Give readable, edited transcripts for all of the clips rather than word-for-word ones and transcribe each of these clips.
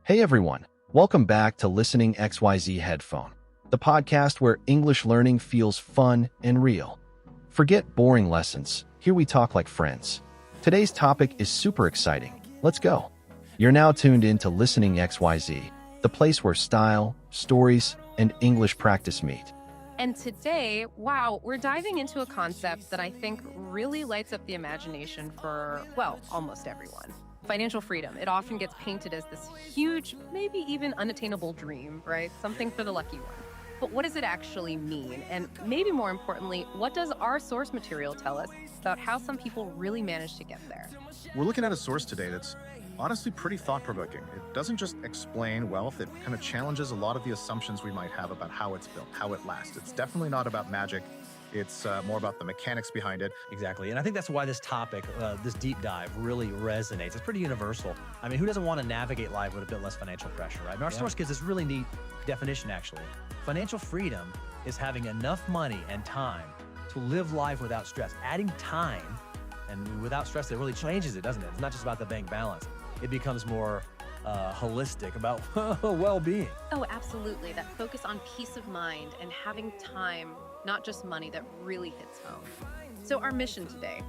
Hey everyone, welcome back to Listening XYZ Headphone, the podcast where English learning feels fun and real. Forget boring lessons, here we talk like friends. Today's topic is super exciting. Let's go. You're now tuned in to Listening XYZ, the place where style, stories, and English practice meet. And today, wow, we're diving into a concept that I think really lights up the imagination for, well, almost everyone. Financial freedom. It often gets painted as this huge, maybe even unattainable dream, right? Something for the lucky one. But what does it actually mean? And maybe more importantly, what does our source material tell us about how some people really manage to get there? We're looking at a source today that's honestly pretty thought-provoking. It doesn't just explain wealth, it kind of challenges a lot of the assumptions we might have about how it's built, how it lasts. It's definitely not about magic. It's more about the mechanics behind it. Exactly. And I think that's why this topic, this deep dive really resonates. It's pretty universal. I mean, who doesn't want to navigate life with a bit less financial pressure, right? And our source gives this really neat definition, actually. Financial freedom is having enough money and time to live life without stress. Adding time and without stress, it really changes it, doesn't it? It's not just about the bank balance. It becomes more holistic about well-being. Oh, absolutely. That focus on peace of mind and having time, not just money, that really hits home. So our mission today,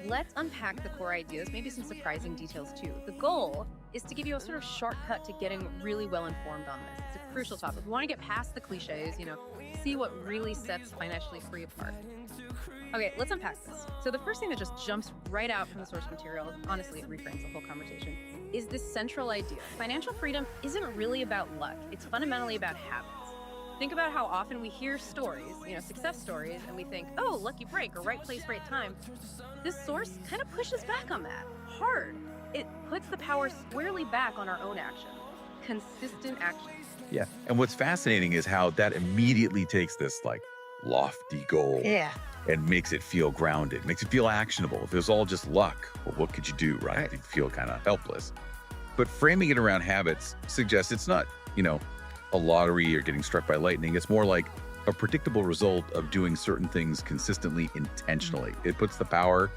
let's unpack the core ideas, maybe some surprising details too. The goal is to give you a sort of shortcut to getting really well informed on this. It's a crucial topic. We want to get past the cliches, see what really sets financially free apart. Okay, let's unpack this. So the first thing that just jumps right out from the source material, honestly, it reframes the whole conversation, is this central idea. Financial freedom isn't really about luck. It's fundamentally about habits. Think about how often we hear stories, success stories, and we think, oh, lucky break or right place, right time. This source kind of pushes back on that hard. It puts the power squarely back on our own action. Consistent action. Yeah. And what's fascinating is how that immediately takes this lofty goal and makes it feel grounded, makes it feel actionable. If it was all just luck, well, what could you do, right? You'd feel kind of helpless. But framing it around habits suggests it's not, a lottery or getting struck by lightning. It's more like a predictable result of doing certain things consistently, intentionally. It puts the power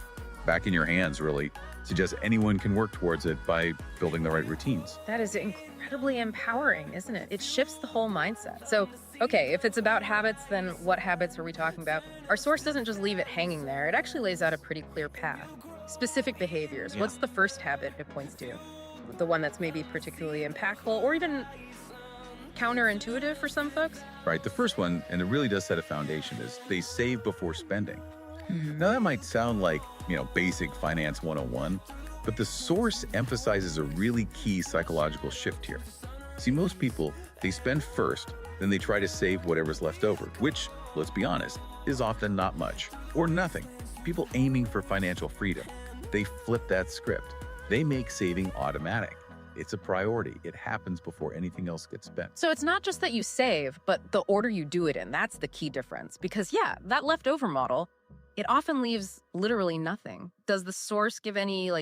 back in your hands, really. Suggests anyone can work towards it by building the right routines. That is incredibly empowering, isn't it? It shifts the whole mindset. So, okay, if it's about habits, then what habits are we talking about? Our source doesn't just leave it hanging there. It actually lays out a pretty clear path. Specific behaviors. Yeah. What's the first habit it points to? The one that's maybe particularly impactful or even counterintuitive for some folks? Right. The first one, and it really does set a foundation, is they save before spending. Now that might sound like, basic finance 101, but the source emphasizes a really key psychological shift here. See, most people, they spend first, then they try to save whatever's left over, which, let's be honest, is often not much or nothing. People aiming for financial freedom, they flip that script. They make saving automatic. It's a priority. It happens before anything else gets spent. So it's not just that you save, but the order you do it in. That's the key difference. Because that leftover model, it often leaves literally nothing. Does the source give any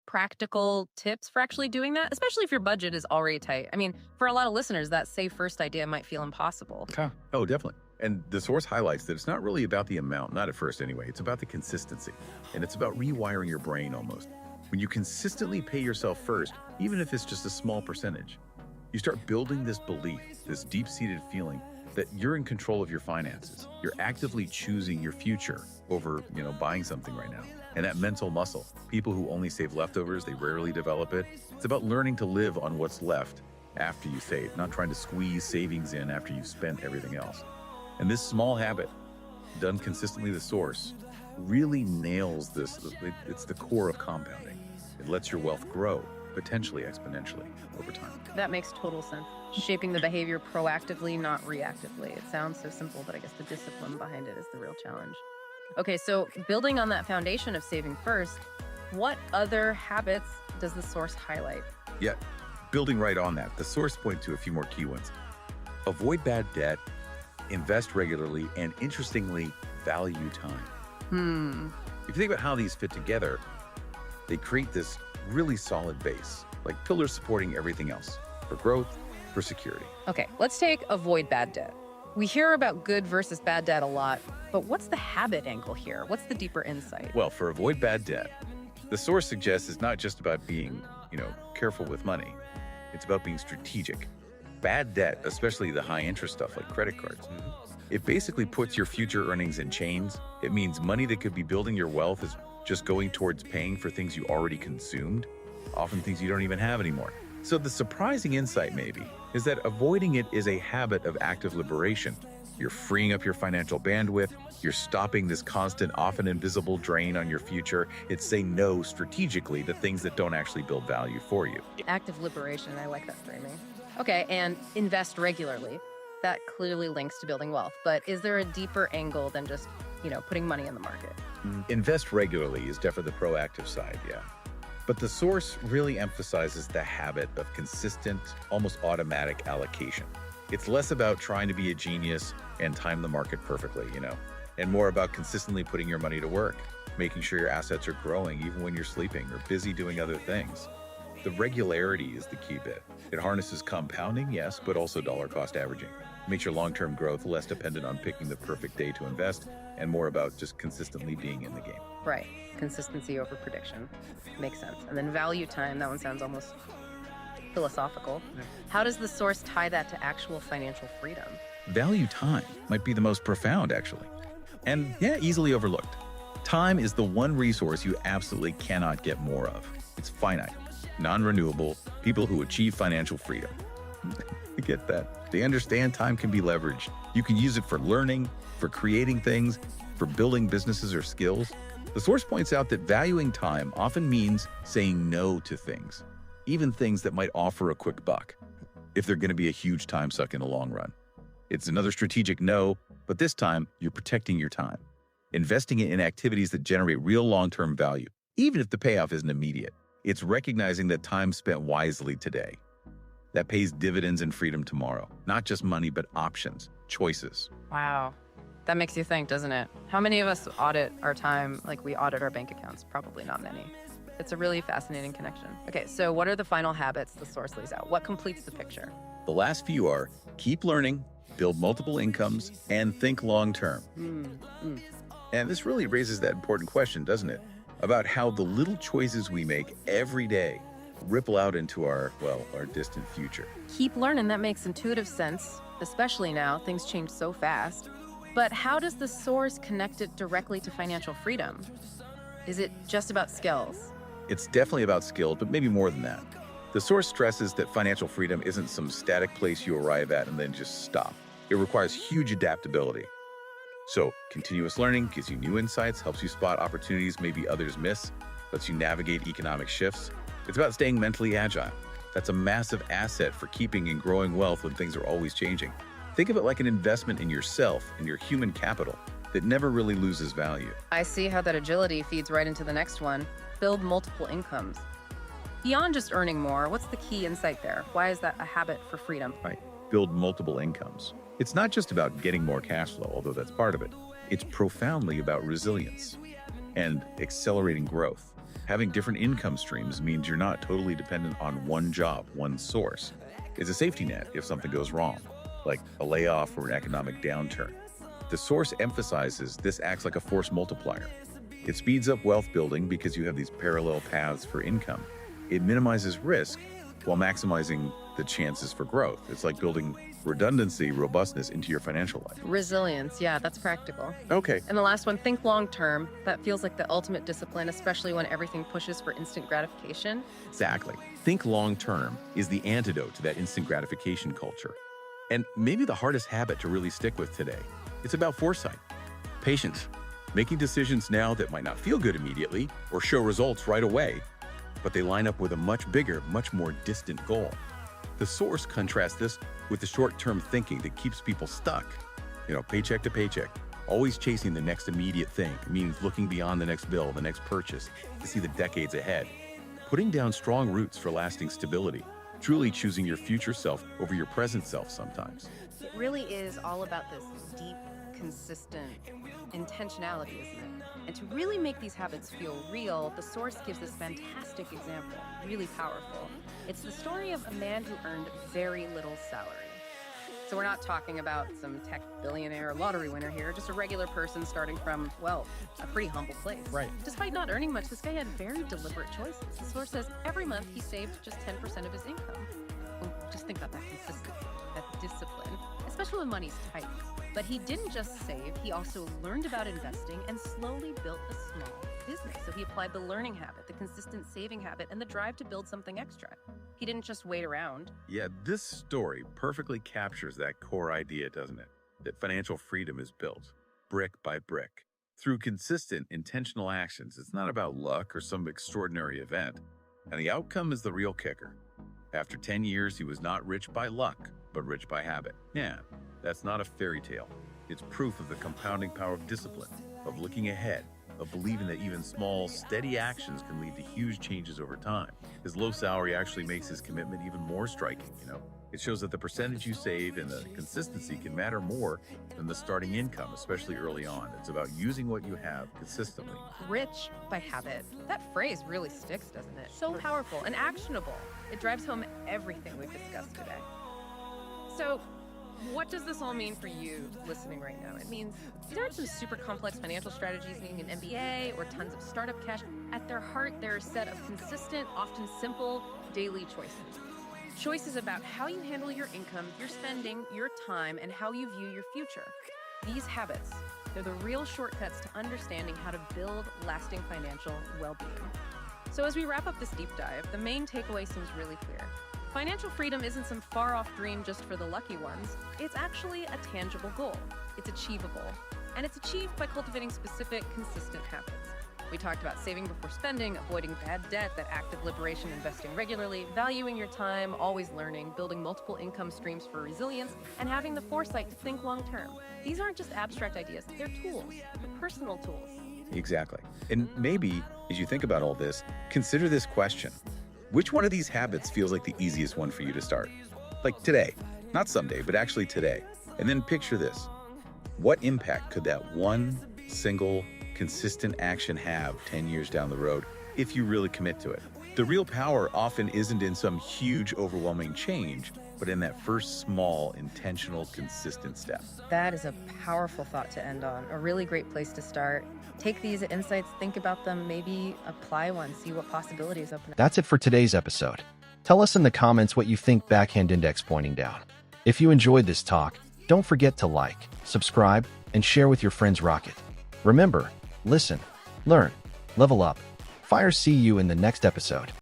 practical tips for actually doing that? Especially if your budget is already tight. I mean, for a lot of listeners, that save first idea might feel impossible. Oh, definitely. And the source highlights that it's not really about the amount, not at first anyway. It's about the consistency. And it's about rewiring your brain almost. When you consistently pay yourself first, even if it's just a small percentage, you start building this belief, this deep-seated feeling that you're in control of your finances. You're actively choosing your future over, buying something right now. And that mental muscle, people who only save leftovers, they rarely develop it. It's about learning to live on what's left after you save, not trying to squeeze savings in after you've spent everything else. And this small habit, done consistently, the source, really nails this. It's the core of compounding. It lets your wealth grow, potentially exponentially over time. That makes total sense. Shaping the behavior proactively, not reactively. It sounds so simple, but I guess the discipline behind it is the real challenge. Okay, so building on that foundation of saving first, what other habits does the source highlight? Yeah, building right on that, the source points to a few more key ones. Avoid bad debt, invest regularly, and interestingly, value time. If you think about how these fit together, they create this really solid base, like pillars supporting everything else, for growth, for security. Okay, let's take avoid bad debt. We hear about good versus bad debt a lot, but what's the habit angle here? What's the deeper insight? Well, for avoid bad debt, the source suggests it's not just about being, careful with money. It's about being strategic. Bad debt, especially the high interest stuff like credit cards, it basically puts your future earnings in chains. It means money that could be building your wealth is just going towards paying for things you already consumed, often things you don't even have anymore. So the surprising insight maybe is that avoiding it is a habit of active liberation. You're freeing up your financial bandwidth. You're stopping this constant, often invisible drain on your future. It's saying no strategically to things that don't actually build value for you. Active liberation, I like that framing. Okay, and invest regularly. That clearly links to building wealth, but is there a deeper angle than just, putting money in the market? Invest regularly is definitely the proactive side, yeah. But the source really emphasizes the habit of consistent, almost automatic allocation. It's less about trying to be a genius and time the market perfectly, and more about consistently putting your money to work, making sure your assets are growing even when you're sleeping or busy doing other things. The regularity is the key bit. It harnesses compounding, yes, but also dollar cost averaging. It makes your long-term growth less dependent on picking the perfect day to invest and more about just consistently being in the game. Right. Consistency over prediction. Makes sense. And then value time, that one sounds almost philosophical. How does the source tie that to actual financial freedom? Value time might be the most profound, actually. And yeah, easily overlooked. Time is the one resource you absolutely cannot get more of. It's finite, non-renewable, people who achieve financial freedom. Get that. They understand time can be leveraged. You can use it for learning, for creating things, for building businesses or skills. The source points out that valuing time often means saying no to things, even things that might offer a quick buck, if they're going to be a huge time suck in the long run. It's another strategic no, but this time you're protecting your time, investing it in activities that generate real long-term value, even if the payoff isn't immediate. It's recognizing that time spent wisely today, that pays dividends and freedom tomorrow, not just money, but options, choices. Wow. That makes you think, doesn't it? How many of us audit our time like we audit our bank accounts? Probably not many. It's a really fascinating connection. Okay, so what are the final habits the source lays out? What completes the picture? The last few are keep learning, build multiple incomes, and think long-term. And this really raises that important question, doesn't it? About how the little choices we make every day ripple out into our distant future. Keep learning, that makes intuitive sense, especially now, things change so fast. But how does the source connect it directly to financial freedom? Is it just about skills? It's definitely about skill, but maybe more than that. The source stresses that financial freedom isn't some static place you arrive at and then just stop. It requires huge adaptability. So continuous learning gives you new insights, helps you spot opportunities maybe others miss, lets you navigate economic shifts. It's about staying mentally agile. That's a massive asset for keeping and growing wealth when things are always changing. Think of it like an investment in yourself and your human capital that never really loses value. I see how that agility feeds right into the next one. Build multiple incomes. Beyond just earning more, what's the key insight there? Why is that a habit for freedom? Right. Build multiple incomes. It's not just about getting more cash flow, although that's part of it. It's profoundly about resilience and accelerating growth. Having different income streams means you're not totally dependent on one job, one source. It's a safety net if something goes wrong, like a layoff or an economic downturn. The source emphasizes this acts like a force multiplier. It speeds up wealth building because you have these parallel paths for income. It minimizes risk while maximizing the chances for growth. It's like building redundancy, robustness into your financial life. Resilience, yeah, that's practical. Okay. And the last one, think long term. That feels like the ultimate discipline, especially when everything pushes for instant gratification. Exactly. Think long term is the antidote to that instant gratification culture. And maybe the hardest habit to really stick with today. It's about foresight, patience, making decisions now that might not feel good immediately or show results right away, but they line up with a much bigger, much more distant goal. The source contrasts this with the short-term thinking that keeps people stuck, paycheck to paycheck, always chasing the next immediate thing. It means looking beyond the next bill, the next purchase, to see the decades ahead. Putting down strong roots for lasting stability, truly choosing your future self over your present self sometimes. It really is all about this deep, consistent intentionality, isn't it? And to really make these habits feel real, the source gives this fantastic example, really powerful. It's the story of a man who earned very little salary. So we're not talking about some tech billionaire lottery winner here, just a regular person starting from, a pretty humble place. Right. Despite not earning much, this guy had very deliberate choices. The source says every month he saved just 10% of his income. to think about that consistency, that discipline, especially when money's tight. But he didn't just save, he also learned about investing and slowly built a small business. So he applied the learning habit, the consistent saving habit, and the drive to build something extra. He didn't just wait around. Yeah, this story perfectly captures that core idea, doesn't it? That financial freedom is built, brick by brick, through consistent, intentional actions. It's not about luck or some extraordinary event. And the outcome is the real kicker. After 10 years, he was not rich by luck, but rich by habit. Yeah, that's not a fairy tale. It's proof of the compounding power of discipline, of looking ahead, of believing that even small, steady actions can lead to huge changes over time. His low salary actually makes his commitment even more striking, It shows that the percentage you save and the consistency can matter more than the starting income, especially early on. It's about using what you have consistently. Rich by habit. That phrase really sticks, doesn't it? So powerful and actionable. It drives home everything we've discussed today. So, what does this all mean for you listening right now? It means these aren't some super complex financial strategies needing an MBA or tons of startup cash. At their heart, they're a set of consistent, often simple, daily choices. Choices about how you handle your income, your spending, your time, and how you view your future. These habits, they're the real shortcuts to understanding how to build lasting financial well-being. So as we wrap up this deep dive, the main takeaway seems really clear. Financial freedom isn't some far-off dream just for the lucky ones. It's actually a tangible goal. It's achievable. And it's achieved by cultivating specific, consistent habits. We talked about saving before spending, avoiding bad debt, that active liberation, investing regularly, valuing your time, always learning, building multiple income streams for resilience, and having the foresight to think long-term. These aren't just abstract ideas, they're tools, they're personal tools. Exactly. And maybe, as you think about all this, consider this question. Which one of these habits feels like the easiest one for you to start? Like today, not someday, but actually today. And then picture this. What impact could that one single consistent action have 10 years down the road if you really commit to it? The real power often isn't in some huge, overwhelming change, but in that first small, intentional, consistent step. That is a powerful thought to end on, a really great place to start. Take these insights, think about them, maybe apply one, see what possibilities open up. That's it for today's episode. Tell us in the comments what you think backhand index pointing down. If you enjoyed this talk, don't forget to like, subscribe, and share with your friends Rocket. Remember, listen, learn, level up. Fire, see you in the next episode.